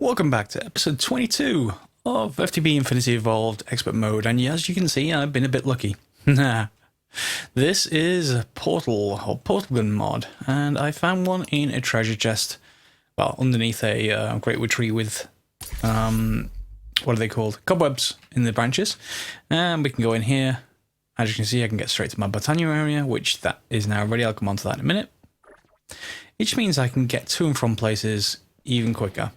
Welcome back to episode 22 of FTB Infinity Evolved Expert Mode, and as you can see, I've been a bit lucky. This is a portal, or portal gun mod, and I found one in a treasure chest, well, underneath a great wood tree with, what are they called? Cobwebs in the branches, and we can go in here. As you can see, I can get straight to my Botania area, which that is now ready. I'll come on to that in a minute. Which means I can get to and from places even quicker.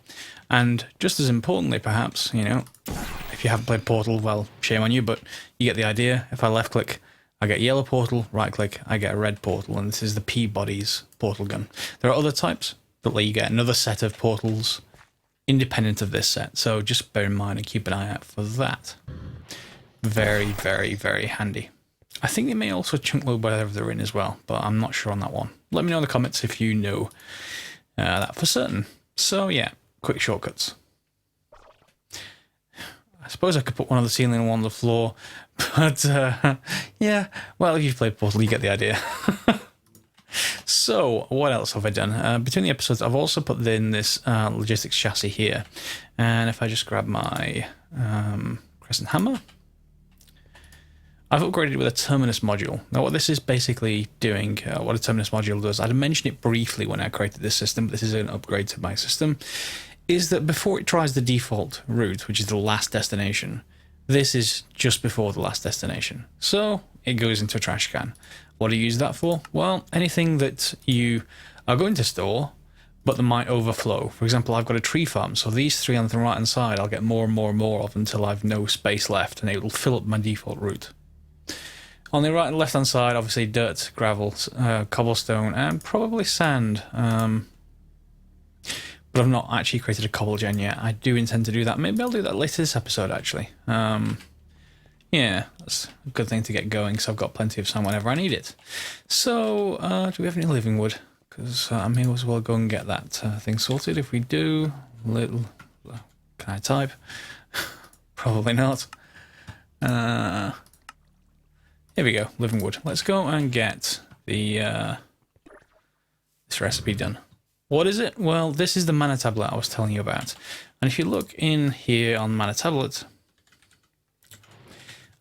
And just as importantly, perhaps, you know, if you haven't played Portal, well, shame on you, but you get the idea. If I left click, I get a yellow portal, right click, I get a red portal, and this is the P-Body's portal gun. There are other types that let you get another set of portals independent of this set, so just bear in mind and keep an eye out for that. Very, very, very handy. I think they may also chunk load whatever they're in as well, but I'm not sure on that one. Let me know in the comments if you know that for certain. So yeah, quick shortcuts. I suppose I could put one on the ceiling and one on the floor, but yeah, well, if you've played Portal, you get the idea. So, what else have I done? Between the episodes, I've also put in this logistics chassis here, and if I just grab my crescent hammer, I've upgraded with a Terminus Module. Now what this is basically doing, what a Terminus Module does, I'd mentioned it briefly when I created this system, but this is an upgrade to my system, is that before it tries the default route, which is the last destination, this is just before the last destination. So it goes into a trash can. What do you use that for? Well, anything that you are going to store, but that might overflow. For example, I've got a tree farm, so these three on the right hand side, I'll get more and more and more of until I've no space left, and it will fill up my default route. On the right and left hand side, obviously dirt, gravel, cobblestone, and probably sand. But I've not actually created a cobble gen yet. I do intend to do that. Maybe I'll do that later this episode, actually. Yeah, that's a good thing to get going, so I've got plenty of sun whenever I need it. So, do we have any living wood? Because I may as well go and get that thing sorted. If we do, can I type? Probably not. Here we go, living wood. Let's go and get the this recipe done. What is it? Well, this is the Manor Tablet I was telling you about. And if you look in here on Manor Tablet,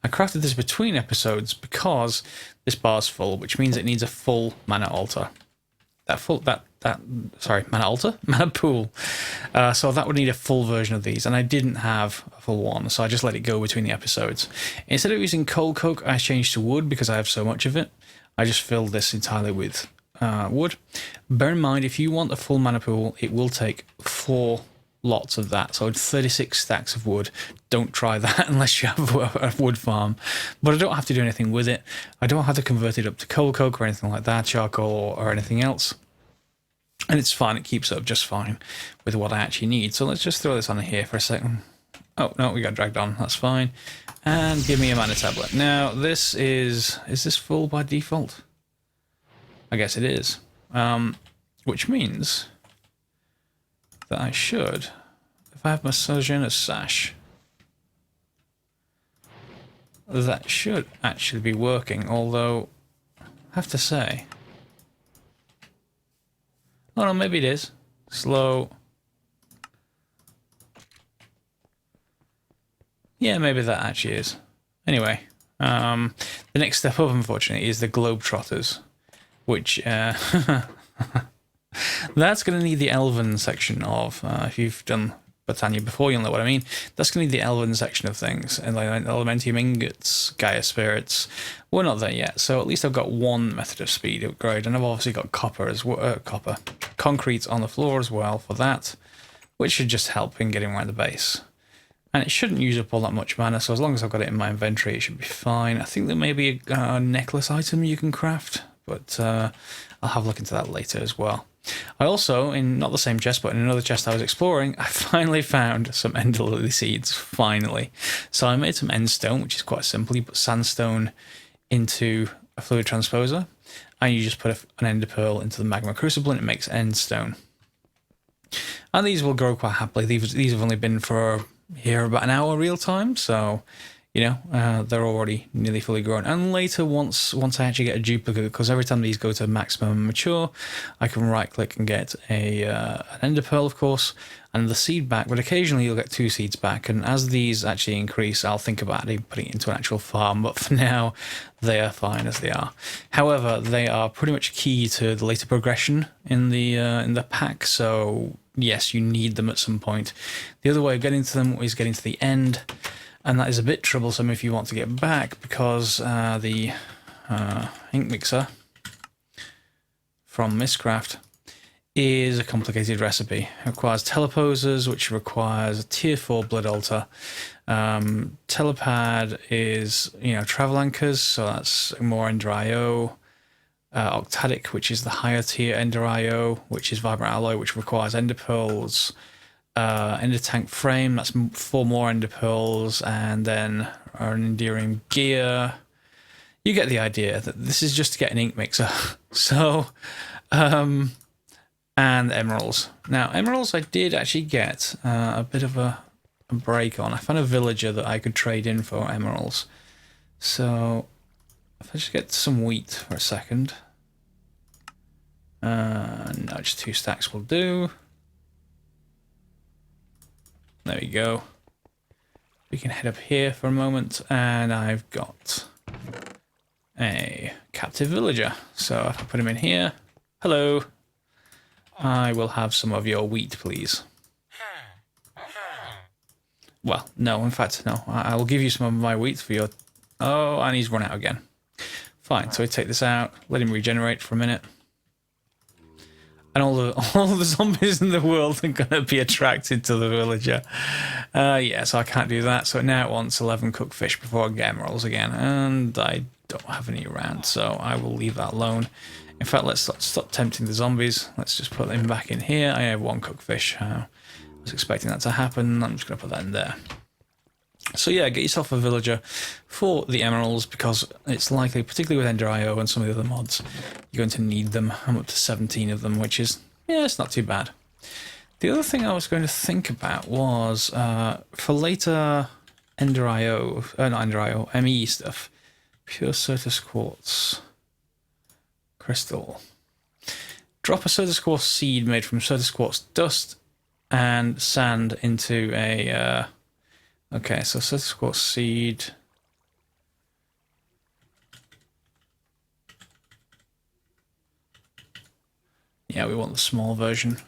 I crafted this between episodes because this bar's full, which means it needs a full mana altar. Mana pool. So that would need a full version of these, and I didn't have a full one, so I just let it go between the episodes. Instead of using coal coke, I changed to wood because I have so much of it. I just filled this entirely with wood. Bear in mind, if you want a full mana pool, it will take 4 lots of that, so 36 stacks of wood. Don't try that unless you have a wood farm. But I don't have to do anything with it. I don't have to convert it up to coal coke or anything like that, charcoal or anything else. And it's fine, it keeps up just fine with what I actually need. So let's just throw this on here for a second. Oh, no, we got dragged on, that's fine. And give me a Manor Tablet. Now, this is this full by default? I guess it is. Which means that I should, if I have my Sojourner Sash, that should actually be working, although I have to say, oh no, maybe it is. Slow. Yeah, maybe that actually is. Anyway, the next step up, unfortunately, is the Globetrotters, which that's going to need the Elven section of, if you've done Botania before, you'll know what I mean. That's going to need the Elven section of things, and like Elementium Ingots, Gaia Spirits. We're not there yet, so at least I've got one method of speed upgrade, and I've obviously got copper as well, concrete on the floor as well for that, which should just help in getting around the base. And it shouldn't use up all that much mana, so as long as I've got it in my inventory, it should be fine. I think there may be a necklace item you can craft, but I'll have a look into that later as well. I also, in not the same chest, but in another chest I was exploring, I finally found some Ender Lily seeds, finally. So I made some Endstone, which is quite simple. You put sandstone into a fluid transposer, and you just put an Ender Pearl into the magma crucible, and it makes Endstone. And these will grow quite happily. These have only been for here about an hour real time, so you know, they're already nearly fully grown. And later, once I actually get a duplicate, because every time these go to maximum mature, I can right click and get an ender pearl, of course, and the seed back. But occasionally you'll get 2 seeds back, and as these actually increase, I'll think about putting it into an actual farm. But for now, they are fine as they are. However, they are pretty much key to the later progression in the pack. So yes, you need them at some point. The other way of getting to them is getting to the end. And that is a bit troublesome if you want to get back, because the ink mixer from Mistcraft is a complicated recipe. It requires teleposers, which requires a tier 4 blood altar. Telepad is, you know, travel anchors, so that's more Ender IO. Octadic, which is the higher tier Ender IO, which is vibrant alloy, which requires ender pearls. Ender tank frame, that's 4 more ender pearls, and then an endearing gear. You get the idea that this is just to get an ink mixer. So, and emeralds. Now, emeralds I did actually get a bit of a break on. I found a villager that I could trade in for emeralds. So, if I just get some wheat for a second. No, just 2 stacks will do. There we go. We can head up here for a moment, and I've got a captive villager. So if I put him in here, hello, I will have some of your wheat, please. Well, no, in fact, no. I will give you some of my wheat for your... Oh, and he's run out again. Fine, so we take this out, let him regenerate for a minute. And all the zombies in the world are going to be attracted to the villager. Yeah, so I can't do that. So now it wants 11 cooked fish before I get emeralds again. And I don't have any around, so I will leave that alone. In fact, let's stop tempting the zombies. Let's just put them back in here. I have 1 cooked fish. I was expecting that to happen. I'm just going to put that in there. So yeah, get yourself a villager for the emeralds, because it's likely, particularly with Ender IO and some of the other mods, you're going to need them. I'm up to 17 of them, which is, yeah, it's not too bad. The other thing I was going to think about was, for later Ender IO, not Ender IO, ME stuff, pure Certus Quartz crystal. Drop a Certus Quartz seed made from Certus Quartz dust and sand into a... Okay, so Certus Quartz seed. Yeah, we want the small version.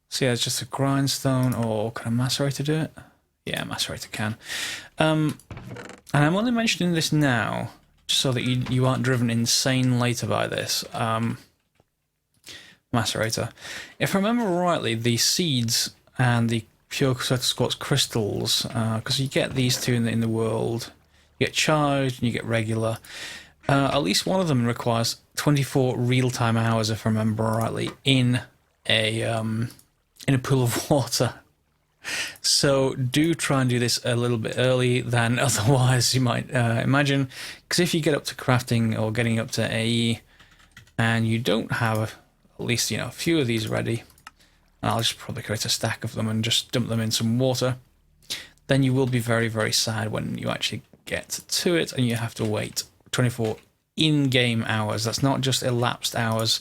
So yeah, it's just a grindstone, or can a macerator do it? Yeah, macerator can. And I'm only mentioning this now, just so that you aren't driven insane later by this. Macerator. If I remember rightly, the seeds and the pure Certus Quartz crystals, because you get these two in the world. You get charged and you get regular. At least one of them requires 24 real-time hours, if I remember rightly, in a pool of water. So do try and do this a little bit early than otherwise you might imagine, because if you get up to crafting or getting up to AE and you don't have at least, you know, a few of these ready, I'll just probably create a stack of them and just dump them in some water, then you will be very, very sad when you actually get to it and you have to wait 24 in-game hours. That's not just elapsed hours,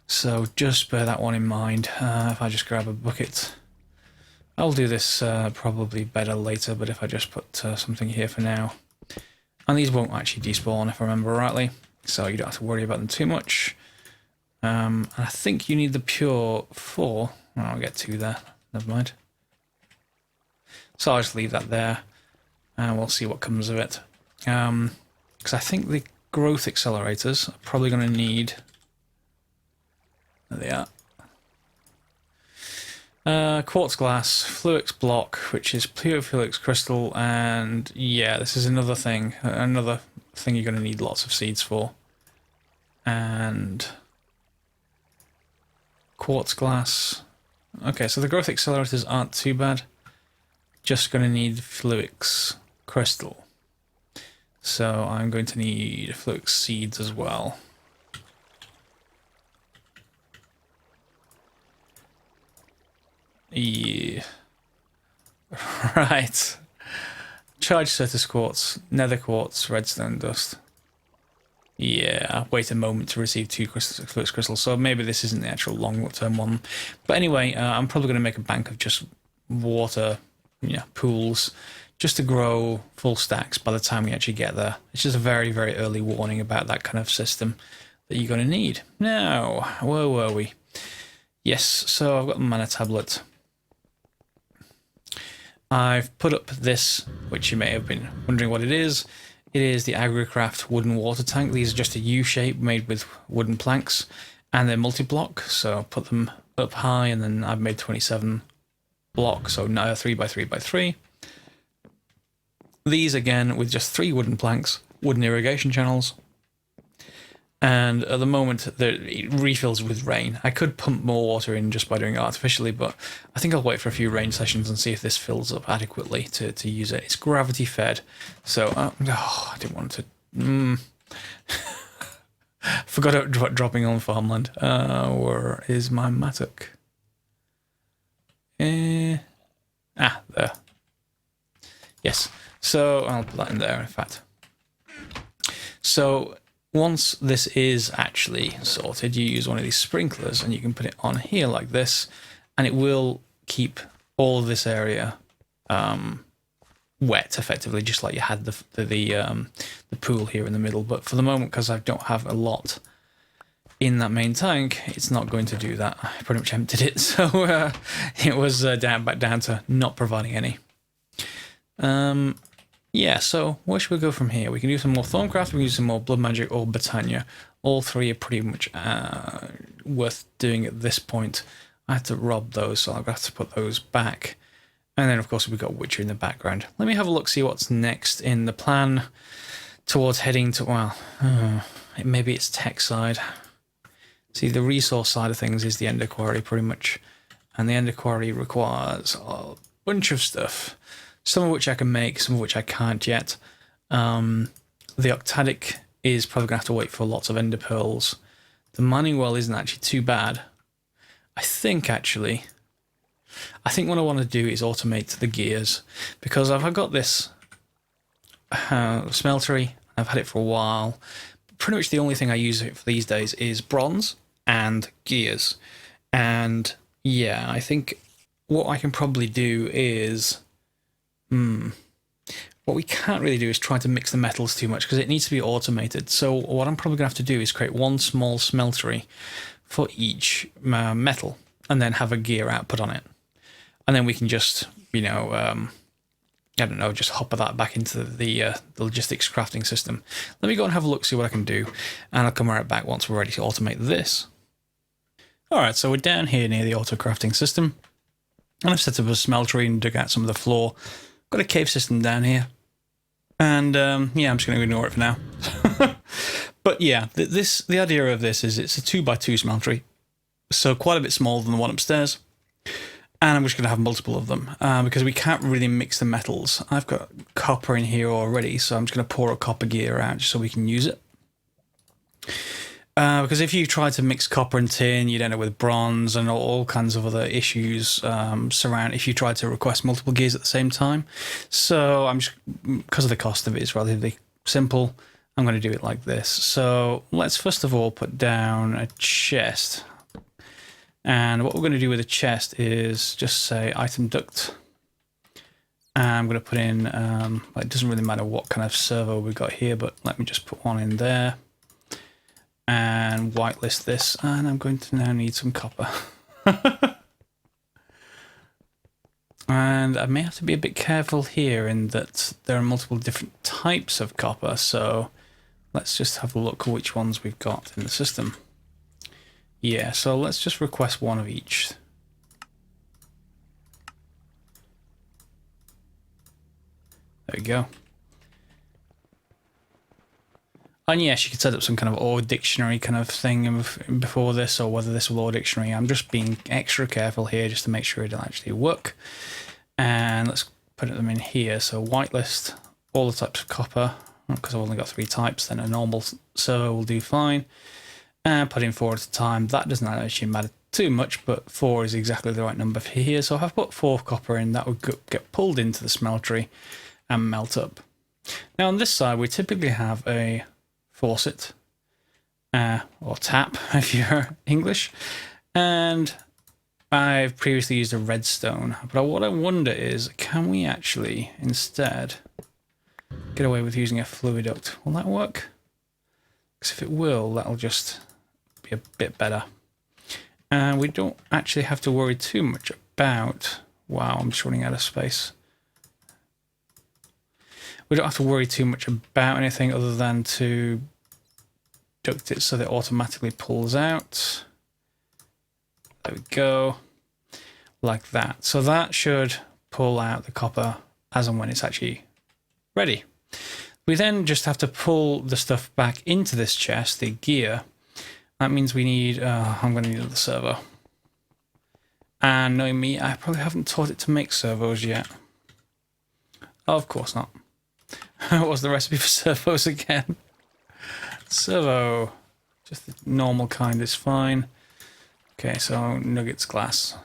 so just bear that one in mind. If I just grab a bucket, I'll do this probably better later, but if I just put something here for now, and these won't actually despawn if I remember rightly, so you don't have to worry about them too much. And I think you need the pure 4. Oh, I'll get 2 there. Never mind. So I'll just leave that there, and we'll see what comes of it. Because I think the growth accelerators are probably going to need... There they are. Quartz glass, Fluix block, which is pure Fluix crystal, and yeah, this is another thing you're going to need lots of seeds for. And... quartz glass. Okay, so the growth accelerators aren't too bad. Just going to need Fluix crystal. So I'm going to need Fluix seeds as well. Yeah. Right. charge Certus quartz, nether quartz, redstone dust. Yeah, wait a moment to receive 2 flux crystals. So maybe this isn't the actual long-term one. But anyway, I'm probably going to make a bank of just water, pools, just to grow full stacks by the time we actually get there. It's just a very, very early warning about that kind of system that you're going to need. Now, where were we? Yes, so I've got the Manor Tablet. I've put up this, which you may have been wondering what it is. It is the Agricraft wooden water tank. These are just a U shape made with wooden planks, and they're multi-block, so put them up high, and then I've made 27 blocks, so now 3 by 3 by 3. These again with just 3 wooden planks, wooden irrigation channels, and at the moment it refills with rain. I could pump more water in just by doing it artificially, but I think I'll wait for a few rain sessions and see if this fills up adequately to use it. It's gravity fed, so I didn't want to. Forgot about dropping on farmland. Where is my mattock? There. Yes. So I'll put that in there. In fact. So once this is actually sorted, you use one of these sprinklers and you can put it on here like this, and it will keep all of this area wet effectively, just like you had the pool here in the middle. But for the moment, because I don't have a lot in that main tank, it's not going to do that. I pretty much emptied it, so it was back down to not providing any. Yeah, so where should we go from here? We can do some more Thorncraft, we can do some more Blood Magic or Botania. All 3 are pretty much worth doing at this point. I had to rob those, so I'll have to put those back. And then, of course, we've got Witcher in the background. Let me have a look, see what's next in the plan towards heading to, well, maybe it's tech side. See, the resource side of things is the Ender Quarry, pretty much. And the Ender Quarry requires a bunch of stuff. Some of which I can make, some of which I can't yet. The Octadic is probably going to have to wait for lots of Ender Pearls. The mining well isn't actually too bad. I think what I want to do is automate the gears. Because I've got this smeltery, I've had it for a while. Pretty much the only thing I use it for these days is bronze and gears. And yeah, I think what I can probably do is... What we can't really do is try to mix the metals too much because it needs to be automated. So what I'm probably going to have to do is create one small smeltery for each metal and then have a gear output on it. And then we can just, I don't know, just hop that back into the logistics crafting system. Let me go and have a look, see what I can do. And I'll come right back once we're ready to automate this. All right, so we're down here near the auto crafting system. And I've set up a smeltery and dug out some of the floor. Got a cave system down here, and yeah, I'm just going to ignore it for now. But yeah, the idea of this is it's a 2x2 smeltery, so quite a bit smaller than the one upstairs, and I'm just going to have multiple of them because we can't really mix the metals. I've got copper in here already, so I'm just going to pour a copper gear out just so we can use it. Because if you try to mix copper and tin, you'd end up with bronze and all kinds of other issues surround if you try to request multiple gears at the same time. So I'm just, because of the cost of it, it's relatively simple. I'm going to do it like this. So let's first of all put down a chest. And what we're going to do with a chest is just say item duct. And I'm going to put in, it doesn't really matter what kind of servo we got here, but let me just put one in there. And whitelist this, and I'm going to now need some copper. And I may have to be a bit careful here in that there are multiple different types of copper, so let's just have a look at which ones we've got in the system. Yeah, so let's just request one of each. There we go. And yes, you could set up some kind of ore dictionary kind of thing before this, or whether this will ore dictionary. I'm just being extra careful here just to make sure it'll actually work. And let's put them in here. So whitelist all the types of copper, because I've only got 3 types, then a normal servo will do fine. And put in 4 at a time. That doesn't actually matter too much, but 4 is exactly the right number for here. So if I've put 4 copper in, that would get pulled into the smeltery. and melt up. Now on this side, we typically have a faucet, or tap if you're English, and I've previously used a redstone. But what I wonder is, can we actually instead get away with using a fluid duct? Will that work? Because if it will, that'll just be a bit better. And we don't actually have to worry too much about... Wow, I'm just running out of space. We don't have to worry too much about anything other than to duct it so that it automatically pulls out. There we go. Like that. So that should pull out the copper as and when it's actually ready. We then just have to pull the stuff back into this chest, the gear. That means we need... I'm going to need the servo. And knowing me, I probably haven't taught it to make servos yet. Oh, of course not. What was the recipe for servos again? Servo. Just the normal kind is fine. Okay, so nuggets, glass,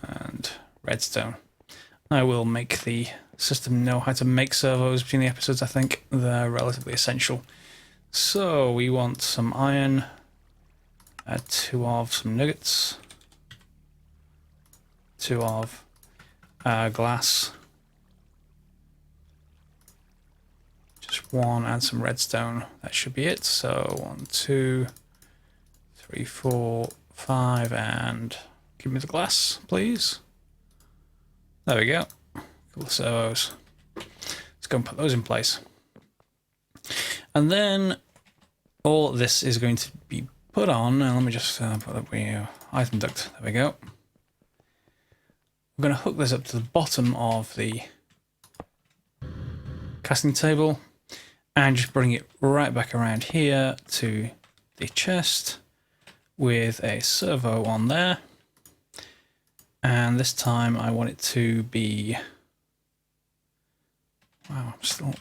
and redstone. I will make the system know how to make servos between the episodes. I think they're relatively essential. So we want some iron, add 2 of some nuggets, 2 of glass, just 1, add some redstone. That should be it. So 1, 2, 3, 4, 5, and give me the glass, please. There we go. Couple of servos. Let's go and put those in place. And then all this is going to be put on. And let me just put up the item duct. There we go. We're going to hook this up to the bottom of the casting table and just bring it right back around here to the chest with a servo on there. And this time I want it to be... Wow, I'm still...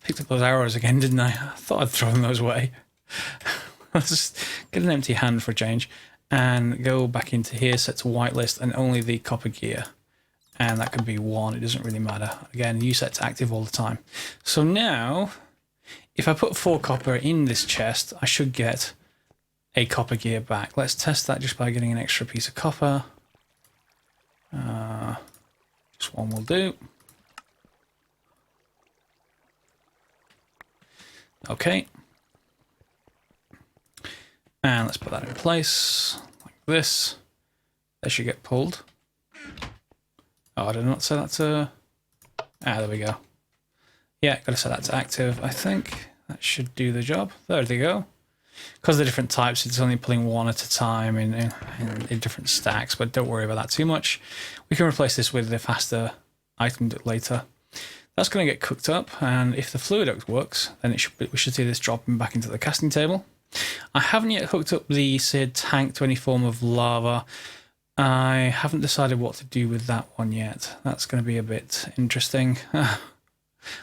Picked up those arrows again, didn't I? I thought I'd thrown those away. Let's just get an empty hand for a change and go back into here, set to whitelist, and only the copper gear. And that could be 1, it doesn't really matter. Again, you set to active all the time. So now, if I put 4 copper in this chest, I should get a copper gear back. Let's test that just by getting an extra piece of copper. Just 1 will do. Okay. And let's put that in place, like this. They should get pulled. Oh, I did not set that to... there we go. Yeah, got to set that to active. I think that should do the job. There they go. Because they're different types, it's only pulling 1 at a time in different stacks, but don't worry about that too much. We can replace this with the faster item duct later. That's going to get cooked up, and if the fluid duct works, then we should see this dropping back into the casting table. I haven't yet hooked up the seared tank to any form of lava. I haven't decided what to do with that one yet. That's going to be a bit interesting.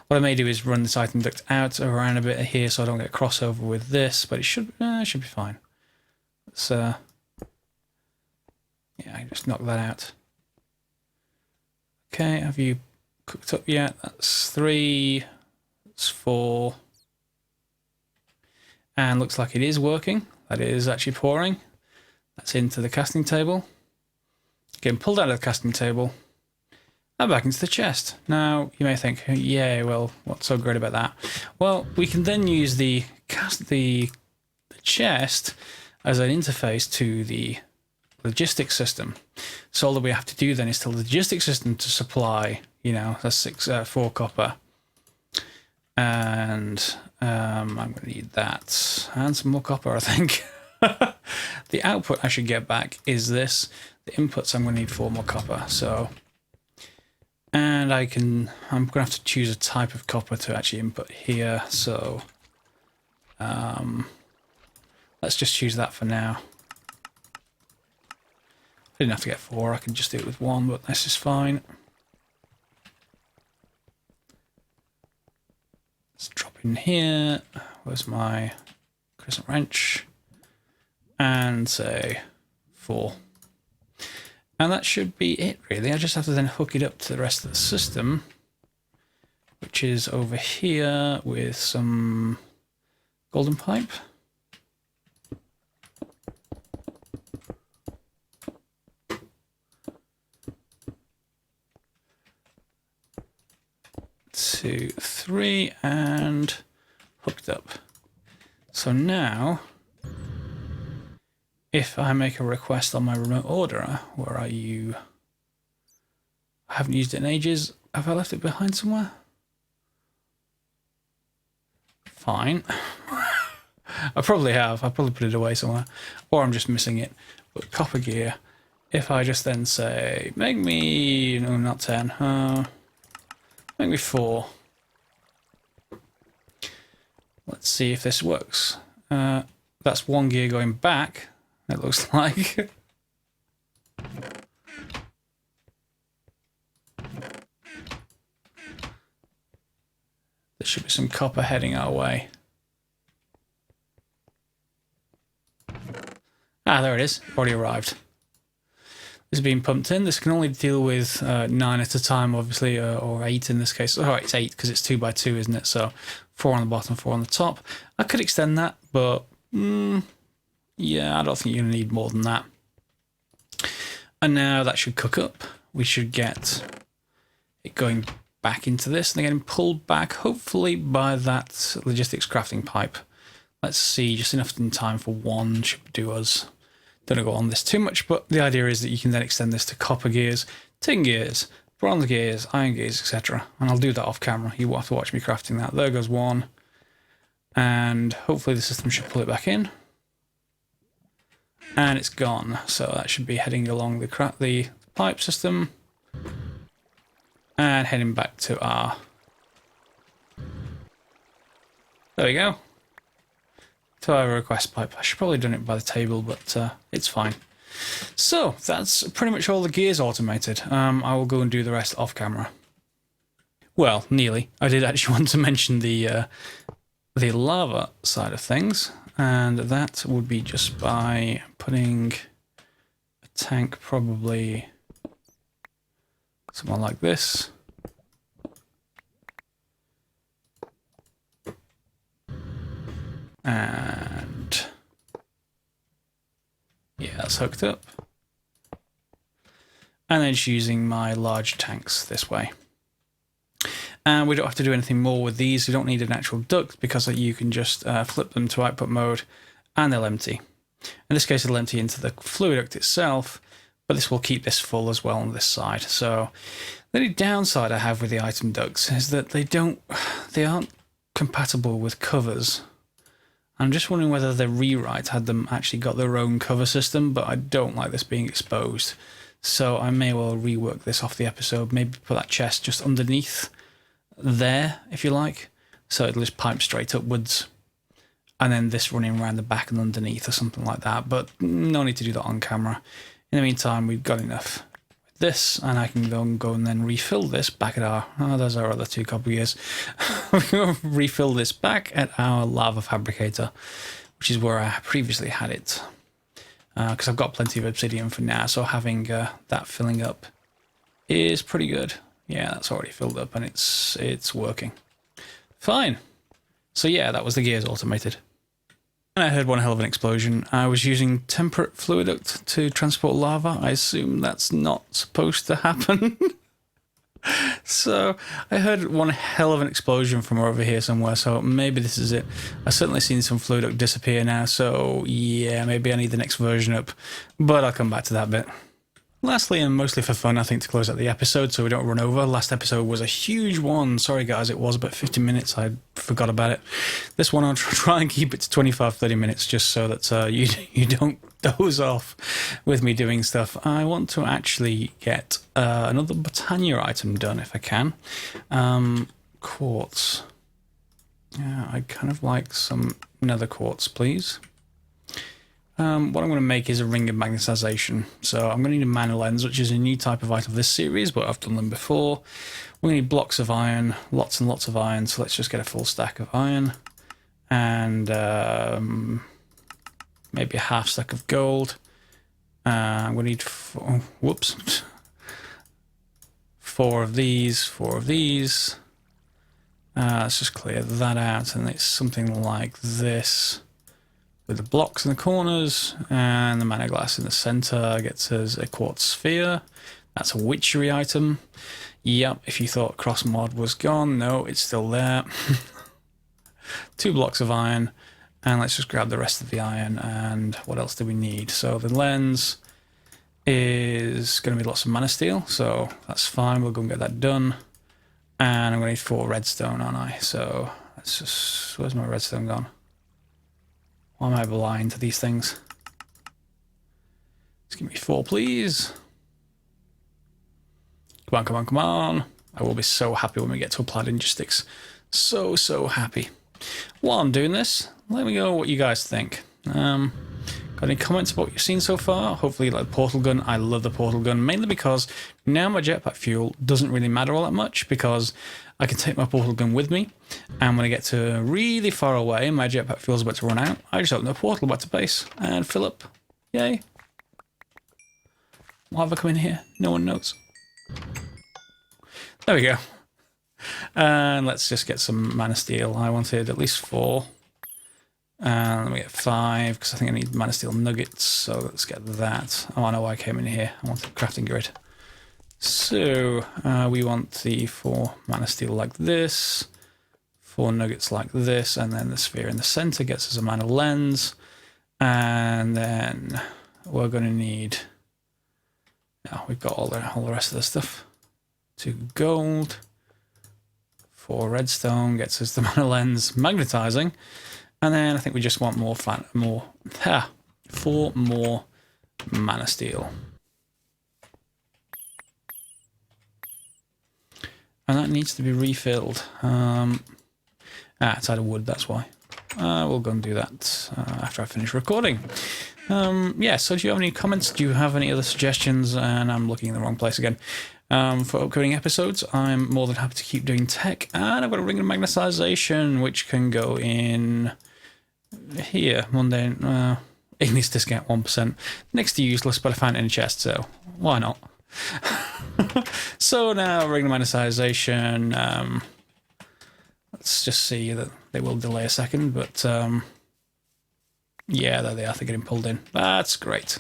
What I may do is run this item duct out around a bit here so I don't get crossover with this, but it should be fine. Let's yeah, just knock that out. Okay, have you cooked up yet? That's 3, that's 4. And looks like it is working. That is actually pouring. That's into the casting table. Getting pulled out of the casting table. And back into the chest. Now, you may think, yeah, well, what's so great about that? Well, we can then use the chest as an interface to the logistics system. So all that we have to do then is tell the logistics system to supply, you know, the 4 copper. And I'm going to need that. And some more copper, I think. The output I should get back is this. The inputs, I'm going to need 4 more copper. So... And I'm going to have to choose a type of copper to actually input here. So let's just choose that for now. I didn't have to get 4, I can just do it with 1, but this is fine. Let's drop in here. Where's my crescent wrench? And say 4. And that should be it, really. I just have to then hook it up to the rest of the system which is over here with some golden pipe. Two, three, and hooked up. So now, if I make a request on my remote orderer, where are you? I haven't used it in ages. Have I left it behind somewhere? Fine. I probably have. I probably put it away somewhere. Or I'm just missing it. But copper gear. If I just then say, make me... No, not 10. Make me 4. Let's see if this works. That's 1 gear going back, it looks like. There should be some copper heading our way. Ah, there it is. Already arrived. This is being pumped in. This can only deal with 9 at a time, obviously, or 8 in this case. Oh, it's 8 because it's 2 by 2, isn't it? So 4 on the bottom, 4 on the top. I could extend that, but yeah, I don't think you're going to need more than that. And now that should cook up. We should get it going back into this and getting pulled back, hopefully by that logistics crafting pipe. Let's see, just enough in time for 1 should do us. Don't go on this too much, but the idea is that you can then extend this to copper gears, tin gears, bronze gears, iron gears, etc. And I'll do that off camera. You will have to watch me crafting that. There goes 1. And hopefully the system should pull it back in. And it's gone. So that should be heading along the pipe system. And heading back to our... There we go. To our request pipe. I should probably have done it by the table, but it's fine. So that's pretty much all the gears automated. I will go and do the rest off camera. Well, nearly. I did actually want to mention the lava side of things, and that would be just by putting a tank probably somewhere like this. And yeah, that's hooked up. And then just using my large tanks this way. And we don't have to do anything more with these. We don't need an actual duct because you can just flip them to output mode and they'll empty. In this case, it'll empty into the fluid duct itself, but this will keep this full as well on this side. So the only downside I have with the item ducts is that they aren't compatible with covers. I'm just wondering whether the rewrite had them actually got their own cover system, but I don't like this being exposed. So I may well rework this off the episode, maybe put that chest just underneath there, if you like. So it'll just pipe straight upwards. And then this running around the back and underneath or something like that. But no need to do that on camera. In the meantime, we've got enough with this, and I can go and then refill this back at our... Oh, there's our other 2 copper gears. We're going to refill this back at our lava fabricator, which is where I previously had it. Because I've got plenty of obsidian for now, so having that filling up is pretty good. Yeah, that's already filled up and it's working. Fine. So yeah, that was the gears automated. And I heard one hell of an explosion. I was using temperate fluid duct to transport lava. I assume that's not supposed to happen. So I heard one hell of an explosion from over here somewhere, so maybe this is it. I've certainly seen some fluid duct disappear now, so yeah, maybe I need the next version up, but I'll come back to that bit. Lastly, and mostly for fun, I think, to close out the episode so we don't run over. Last episode was a huge one. Sorry guys, it was about 50 minutes. I forgot about it. This one I'll try and keep it to 25-30 minutes just so that you don't doze off with me doing stuff. I want to actually get another Botania item done if I can. Quartz. Yeah, I'd kind of like some nether quartz, please. What I'm going to make is a ring of magnetization. So I'm going to need a mana lens, which is a new type of item of this series, but I've done them before. We're going to need blocks of iron, lots and lots of iron. So let's just get a full stack of iron. And maybe a half stack of gold. I'm going to need 4 of these, 4 of these. Let's just clear that out, and it's something like this, with the blocks in the corners, and the mana glass in the center gets us a quartz sphere. That's a witchery item. Yep, if you thought cross mod was gone, no, it's still there. 2 blocks of iron, and let's just grab the rest of the iron, and what else do we need? So the lens is going to be lots of mana steel, so that's fine, we'll go and get that done. And I'm going to need 4 redstone, aren't I? So let's just, where's my redstone gone? Why am I blind to these things? Just give me 4, please. Come on, come on, come on. I will be so happy when we get to applied logistics. So happy. While I'm doing this, let me know what you guys think. Got any comments about what you've seen so far? Hopefully you like the portal gun. I love the portal gun, mainly because now my jetpack fuel doesn't really matter all that much, because I can take my portal gun with me, and when I get to really far away and my jetpack fuel's about to run out, I just open the portal back to base and fill up. Yay. Why have I come in here? No one knows. There we go. And let's just get some mana steel. I wanted at least 4. And let me get 5, because I think I need mana steel nuggets, so let's get that. Oh, I know why I came in here. I want the crafting grid. So, we want the 4 mana steel like this, 4 nuggets like this, and then the sphere in the center gets us a mana lens. And then we're going to need... Now we've got all the rest of the stuff. 2 gold, 4 redstone gets us the mana lens, magnetizing. And then I think we just want 4 more mana steel. And that needs to be refilled. It's out of wood, that's why. We'll go and do that after I finish recording. Yeah, so do you have any comments? Do you have any other suggestions? And I'm looking in the wrong place again. For upcoming episodes, I'm more than happy to keep doing tech. And I've got a ring of magnetization, which can go in... here, mundane, ignis discount 1%. Next to useless, but I found it in a chest, so why not? So now, ring of magnetization, let's just see that they will delay a second, but yeah, there they are, they're getting pulled in. That's great.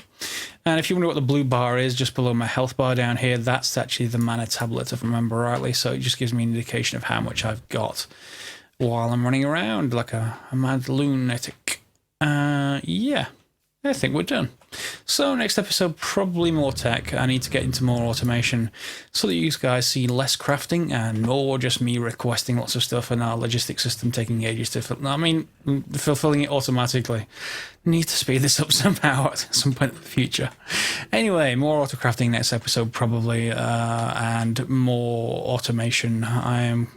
And if you wonder what the blue bar is, just below my health bar down here, that's actually the Manor Tablet, if I remember rightly, so it just gives me an indication of how much I've got while I'm running around like a mad lunatic. Yeah, I think we're done. So next episode, probably more tech. I need to get into more automation so that you guys see less crafting and more just me requesting lots of stuff and our logistics system taking ages to fill. I mean, fulfilling it automatically. Need to speed this up somehow at some point in the future. Anyway, more auto crafting next episode probably, and more automation. I am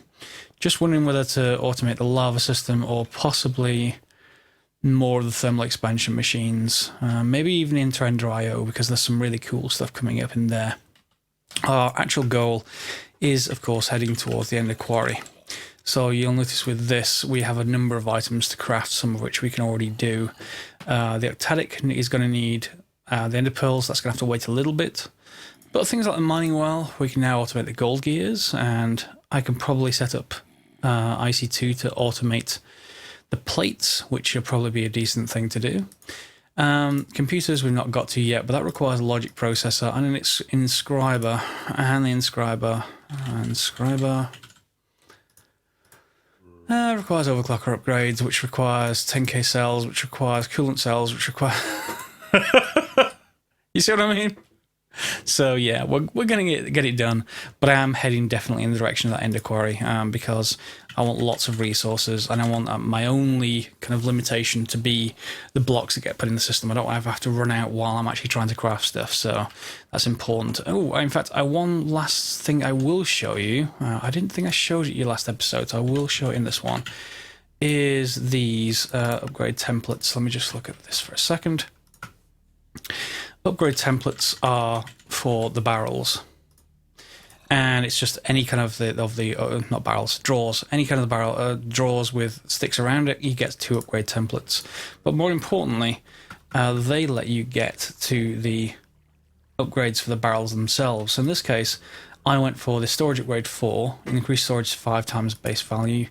just wondering whether to automate the lava system or possibly more of the thermal expansion machines. Maybe even into Ender.io, because there's some really cool stuff coming up in there. Our actual goal is, of course, heading towards the Ender Quarry. So you'll notice with this, we have a number of items to craft, some of which we can already do. The Octadic is going to need the Ender Pearls. That's going to have to wait a little bit. But things like the mining well, we can now automate the gold gears, and I can probably set up IC2 to automate the plates, which will probably be a decent thing to do. Computers we've not got to yet, but that requires a logic processor and an inscriber, and the inscriber requires overclocker upgrades, which requires 10k cells, which requires coolant cells, which require... You see what I mean? So yeah, we're going to get it done, but I am heading definitely in the direction of that Ender Quarry, because I want lots of resources, and I want my only kind of limitation to be the blocks that get put in the system. I don't ever have to run out while I'm actually trying to craft stuff, so that's important. Oh, in fact, one last thing I will show you. I didn't think I showed it you last episode, so I will show it in this one, is these upgrade templates. Let me just look at this for a second. Upgrade templates are for the barrels, and it's just any kind of not barrels, drawers, any kind of the barrel drawers with sticks around it. You get 2 upgrade templates, but more importantly, they let you get to the upgrades for the barrels themselves. In this case, I went for the storage upgrade 4, increased storage 5 times base value,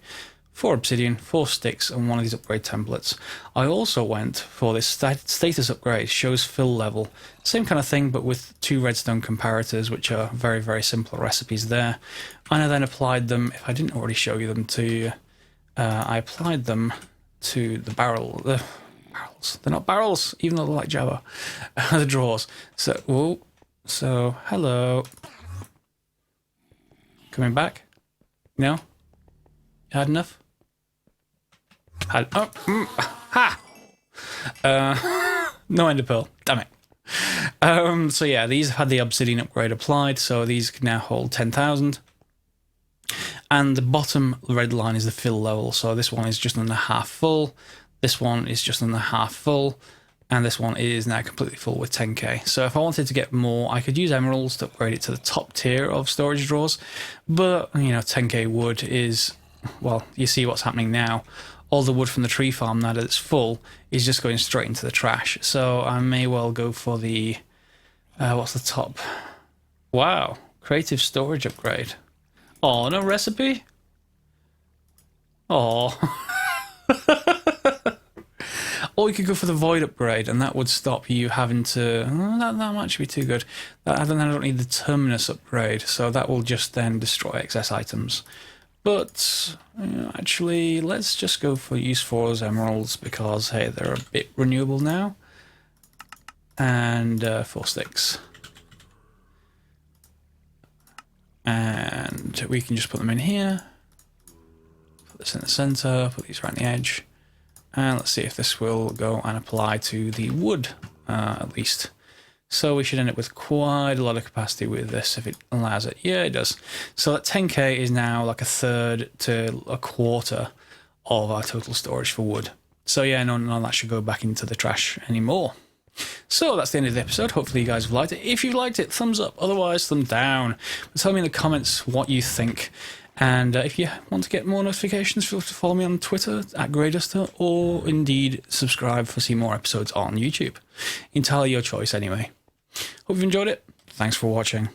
4 obsidian, 4 sticks, and 1 of these upgrade templates. I also went for this status upgrade, shows fill level. Same kind of thing, but with 2 redstone comparators, which are very, very simple recipes there. And I then applied them, if I didn't already show you them to you, I applied them to the barrels. They're not barrels, even though they're like Java. The drawers. So, hello. Coming back? No? You had enough? No ender pearl. Damn it. So yeah, these have had the obsidian upgrade applied, so these can now hold 10,000. And the bottom red line is the fill level, so this one is just under half full, this one is just under half full, and this one is now completely full with 10k. So if I wanted to get more, I could use emeralds to upgrade it to the top tier of storage drawers, but, you know, 10k wood is, well, you see what's happening now. All the wood from the tree farm, now that it's full, is just going straight into the trash. So I may well go for the, what's the top? Wow, creative storage upgrade. Oh, no recipe? Oh. Or you could go for the void upgrade, and that would stop you having to... that might actually be too good. Then I don't need the terminus upgrade, so that will just then destroy excess items. But actually, let's just go for use for those emeralds, because, hey, they're a bit renewable now. And 4 sticks. And we can just put them in here. Put this in the center, put these around the edge. And let's see if this will go and apply to the wood, at least. So we should end up with quite a lot of capacity with this if it allows it. Yeah, it does. So that 10k is now like a third to a quarter of our total storage for wood. So yeah, none of that should go back into the trash anymore. So that's the end of the episode. Hopefully you guys have liked it. If you liked it, thumbs up. Otherwise, thumb down. But tell me in the comments what you think. And if you want to get more notifications, feel free to follow me on Twitter @GreyDuster, or indeed subscribe for see more episodes on YouTube. Entirely your choice anyway. Hope you've enjoyed it. Thanks for watching.